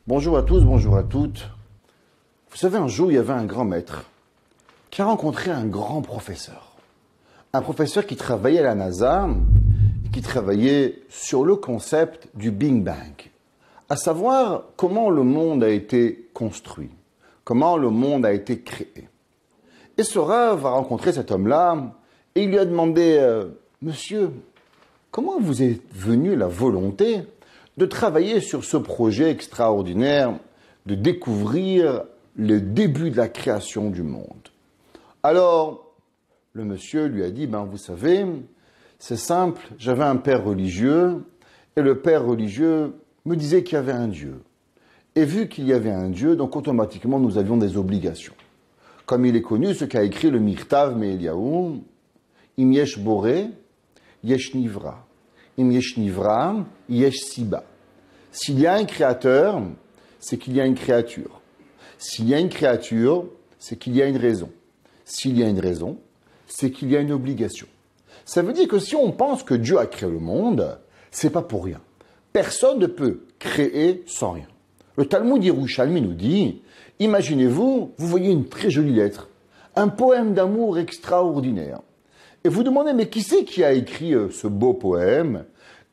Bonjour à tous, bonjour à toutes. Vous savez, un jour, il y avait un grand maître qui a rencontré un grand professeur. Un professeur qui travaillait à la NASA et qui travaillait sur le concept du Big Bang. À savoir comment le monde a été construit, comment le monde a été créé. Et ce Rav a rencontré cet homme-là et il lui a demandé « Monsieur, comment vous est venue la volonté de travailler sur ce projet extraordinaire, de découvrir le début de la création du monde ?» Alors, le monsieur lui a dit, vous savez, c'est simple, j'avais un père religieux, et le père religieux me disait qu'il y avait un Dieu. Et vu qu'il y avait un Dieu, donc automatiquement nous avions des obligations. Comme il est connu, ce qu'a écrit le Mirtav Me'Eliyahu, Im yesh boré, yesh nivra. Im yesh nivra, yesh siba. S'il y a un créateur, c'est qu'il y a une créature. S'il y a une créature, c'est qu'il y a une raison. S'il y a une raison, c'est qu'il y a une obligation. Ça veut dire que si on pense que Dieu a créé le monde, c'est pas pour rien. Personne ne peut créer sans rien. Le Talmud Yerushalmi nous dit, imaginez-vous, vous voyez une très jolie lettre, un poème d'amour extraordinaire. Et vous demandez, mais qui c'est qui a écrit ce beau poème?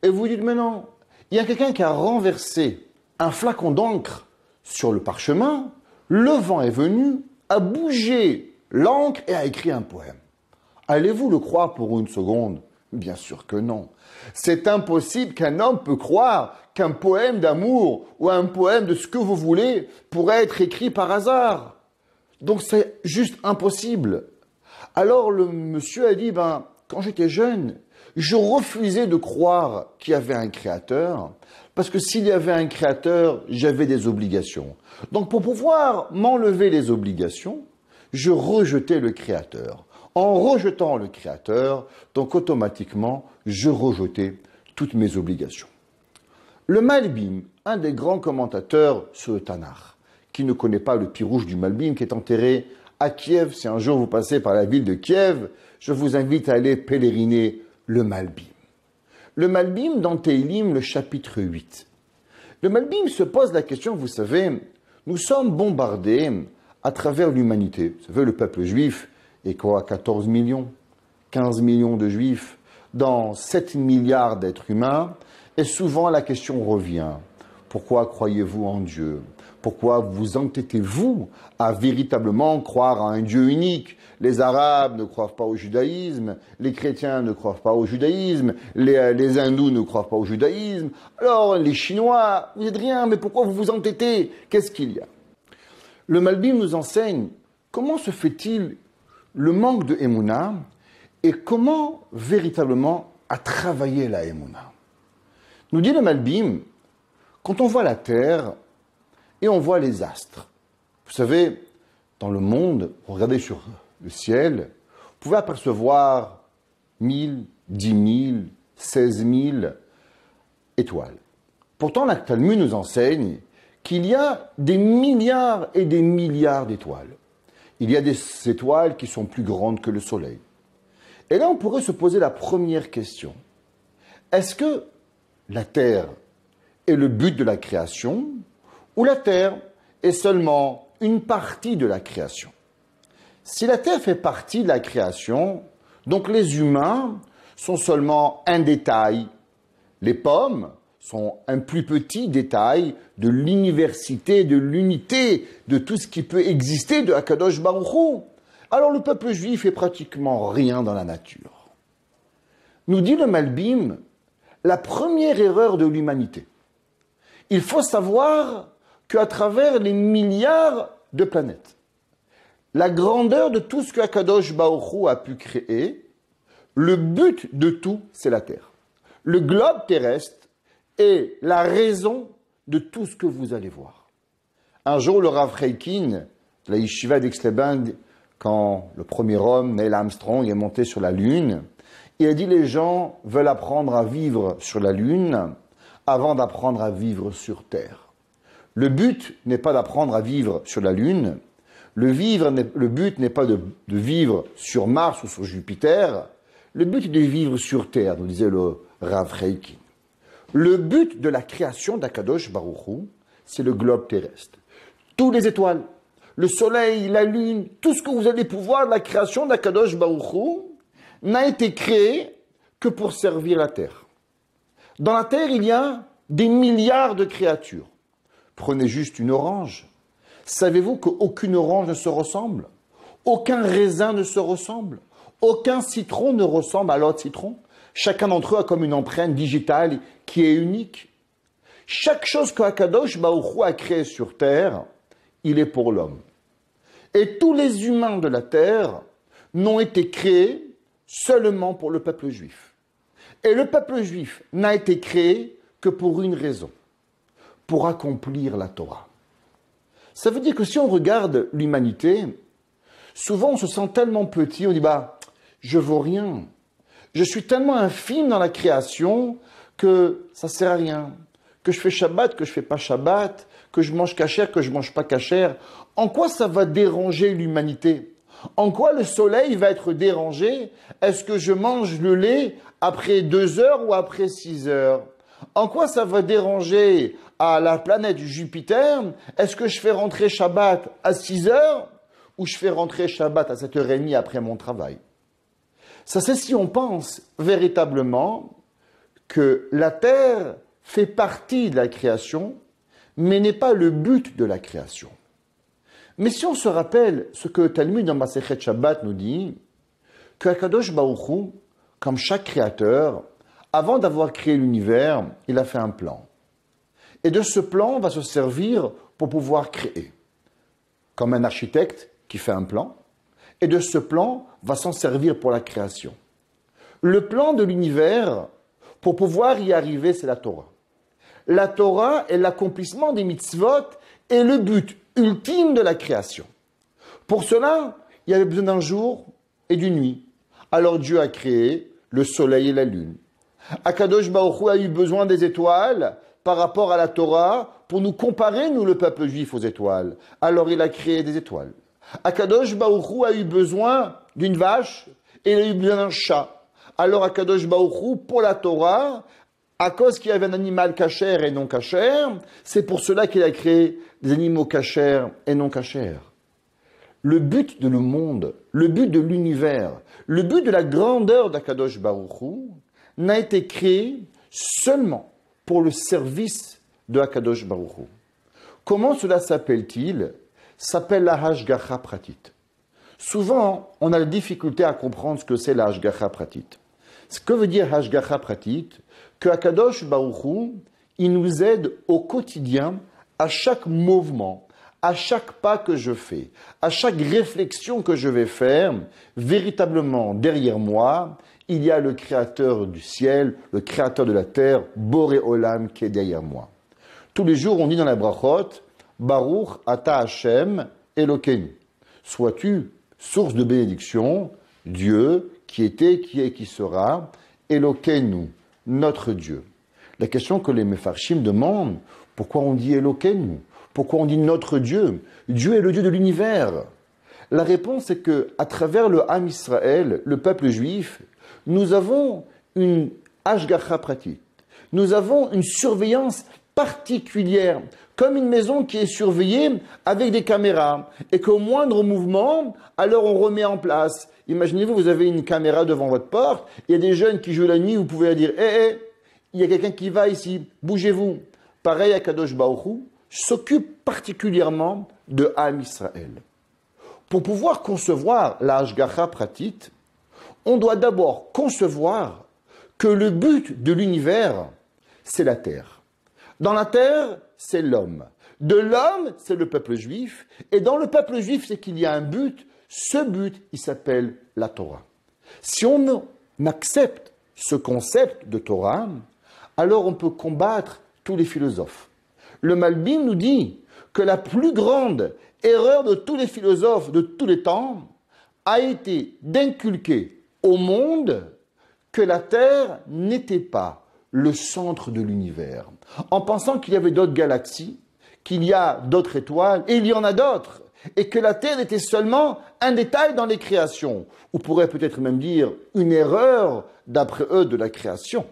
Et vous dites, mais non, il y a quelqu'un qui a renversé un flacon d'encre sur le parchemin, le vent est venu, a bougé l'encre et a écrit un poème. Allez-vous le croire pour une seconde? Bien sûr que non. C'est impossible qu'un homme peut croire qu'un poème d'amour ou un poème de ce que vous voulez pourrait être écrit par hasard. Donc c'est juste impossible. Alors le monsieur a dit, quand j'étais jeune, je refusais de croire qu'il y avait un créateur, parce que s'il y avait un créateur, j'avais des obligations. Donc pour pouvoir m'enlever les obligations, je rejetais le créateur. En rejetant le créateur, donc automatiquement, je rejetais toutes mes obligations. Le Malbim, un des grands commentateurs sur le Tanakh, qui ne connaît pas le Pirouche du Malbim, qui est enterré à Kiev, si un jour vous passez par la ville de Kiev, je vous invite à aller pèleriner le Malbim. Le Malbim dans Teilim, le chapitre 8. Le Malbim se pose la question, vous savez, nous sommes bombardés à travers l'humanité. Vous savez, le peuple juif est quoi, 14 millions, 15 millions de juifs dans 7 milliards d'êtres humains. Et souvent la question revient, pourquoi croyez-vous en Dieu? Pourquoi vous entêtez-vous à véritablement croire à un Dieu unique? Les Arabes ne croient pas au judaïsme, les chrétiens ne croient pas au judaïsme, les hindous ne croient pas au judaïsme. Alors les Chinois, vous dites rien, mais pourquoi vous vous entêtez? Qu'est-ce qu'il y a? Le Malbim nous enseigne comment se fait-il le manque de Emouna et comment véritablement à travailler la Emouna. Nous dit le Malbim, quand on voit la terre et on voit les astres, vous savez, dans le monde, regardez sur le ciel, vous pouvez apercevoir 1000, 10 000, 16 000 étoiles. Pourtant, la Talmud nous enseigne qu'il y a des milliards et des milliards d'étoiles. Il y a des étoiles qui sont plus grandes que le Soleil. Et là, on pourrait se poser la première question. Est-ce que la Terre est le but de la création ou la Terre est seulement une partie de la création? Si la Terre fait partie de la création, donc les humains sont seulement un détail. Les pommes sont un plus petit détail de l'université, de l'unité, de tout ce qui peut exister de Akadosh Baruch Hu. Alors le peuple juif est pratiquement rien dans la nature. Nous dit le Malbim, la première erreur de l'humanité. Il faut savoir qu'à travers les milliards de planètes, la grandeur de tout ce que Akadosh Baruch Hu a pu créer, le but de tout, c'est la Terre. Le globe terrestre est la raison de tout ce que vous allez voir. Un jour, le Rav Reikin, de la Yeshiva d'Aix-les-Bains, quand le premier homme, Neil Armstrong, est monté sur la Lune, il a dit les gens veulent apprendre à vivre sur la Lune avant d'apprendre à vivre sur Terre. Le but n'est pas d'apprendre à vivre sur la Lune, le but n'est pas de vivre sur Mars ou sur Jupiter, le but est de vivre sur Terre, nous disait le Rav Reikin. Le but de la création d'Akadosh Baruch Hu, c'est le globe terrestre. Tous les étoiles, le soleil, la lune, tout ce que vous allez pouvoir de la création d'Akadosh Baruch Hu n'a été créé que pour servir la terre. Dans la terre, il y a des milliards de créatures. Prenez juste une orange. Savez-vous qu'aucune orange ne se ressemble? Aucun raisin ne se ressemble. Aucun citron ne ressemble à l'autre citron. Chacun d'entre eux a comme une empreinte digitale qui est unique. Chaque chose que Akadosh Baruch Hu a créée sur terre, il est pour l'homme. Et tous les humains de la terre n'ont été créés seulement pour le peuple juif. Et le peuple juif n'a été créé que pour une raison, pour accomplir la Torah. Ça veut dire que si on regarde l'humanité, souvent on se sent tellement petit, on dit je vaux rien. Je suis tellement infime dans la création que ça sert à rien. Que je fais Shabbat, que je fais pas Shabbat, que je mange kasher, que je mange pas kasher. En quoi ça va déranger l'humanité? En quoi le soleil va être dérangé? Est-ce que je mange le lait après 2 heures ou après 6 heures? En quoi ça va déranger à la planète Jupiter? Est-ce que je fais rentrer Shabbat à 6 heures ou je fais rentrer Shabbat à 7h30 après mon travail? Ça, c'est si on pense véritablement que la terre fait partie de la création, mais n'est pas le but de la création. Mais si on se rappelle ce que Talmud dans Masechet Shabbat nous dit, que Akadosh Baruch Hu, comme chaque créateur, avant d'avoir créé l'univers, il a fait un plan. Et de ce plan, on va se servir pour pouvoir créer. Comme un architecte qui fait un plan, et de ce plan va s'en servir pour la création. Le plan de l'univers, pour pouvoir y arriver, c'est la Torah. La Torah est l'accomplissement des mitzvot et le but ultime de la création. Pour cela, il y avait besoin d'un jour et d'une nuit. Alors Dieu a créé le soleil et la lune. Akadosh Baruch Hu a eu besoin des étoiles par rapport à la Torah pour nous comparer, nous, le peuple juif, aux étoiles. Alors il a créé des étoiles. Akadosh Baruch Hu a eu besoin d'une vache et il a eu besoin d'un chat. Alors Akadosh Baruch Hu, pour la Torah, à cause qu'il y avait un animal kasher et non kasher, c'est pour cela qu'il a créé des animaux kasher et non kasher. Le but de le monde, le but de l'univers, le but de la grandeur d'Akadosh Baruch Hu n'a été créé seulement pour le service de Akadosh Baruch Hu. Comment cela s'appelle-t-il? S'appelle la Hashgacha Pratit. Souvent, on a la difficulté à comprendre ce que c'est la Hashgacha Pratit. Ce que veut dire Hashgacha Pratit, que Akadosh Baruch Hu, il nous aide au quotidien, à chaque mouvement, à chaque pas que je fais, à chaque réflexion que je vais faire, véritablement derrière moi, il y a le créateur du ciel, le créateur de la terre, Boré Olam, qui est derrière moi. Tous les jours, on dit dans la brachot, Baruch Ata Hashem Elokeinu. Sois-tu source de bénédiction, Dieu, qui était, qui est, qui sera, Elokeinu, notre Dieu. La question que les Mefarshim demandent, pourquoi on dit Elokeinu? Pourquoi on dit notre Dieu? Dieu est le Dieu de l'univers. La réponse est que, à travers le Ham Israël, le peuple juif, nous avons une Hashgacha Pratit. Nous avons une surveillance particulière, comme une maison qui est surveillée avec des caméras, et qu'au moindre mouvement, alors on remet en place. Imaginez-vous, vous avez une caméra devant votre porte, il y a des jeunes qui jouent la nuit, vous pouvez leur dire « il y a quelqu'un qui va ici, bougez-vous ». Pareil, Akadosh Baruch Hu s'occupe particulièrement de Ham Israël. Pour pouvoir concevoir la Hashgacha Pratit, on doit d'abord concevoir que le but de l'univers, c'est la terre. Dans la terre, c'est l'homme. De l'homme, c'est le peuple juif. Et dans le peuple juif, c'est qu'il y a un but. Ce but, il s'appelle la Torah. Si on accepte ce concept de Torah, alors on peut combattre tous les philosophes. Le Malbim nous dit que la plus grande erreur de tous les philosophes de tous les temps a été d'inculquer au monde que la Terre n'était pas le centre de l'univers, en pensant qu'il y avait d'autres galaxies, qu'il y a d'autres étoiles, et il y en a d'autres, et que la Terre était seulement un détail dans les créations, ou pourrait peut-être même dire une erreur, d'après eux, de la création.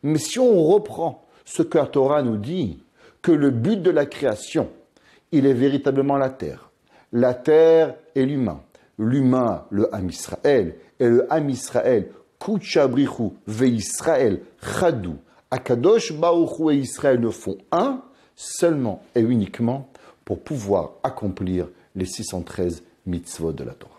Mais si on reprend ce que la Torah nous dit, que le but de la création, il est véritablement la terre et l'humain. L'humain, le Ham Israël, et le Ham Israël, Kuchabrichu ve Israël, Chadou, Akadosh Baruchu et Israël ne font un, seulement et uniquement pour pouvoir accomplir les 613 mitzvot de la Torah.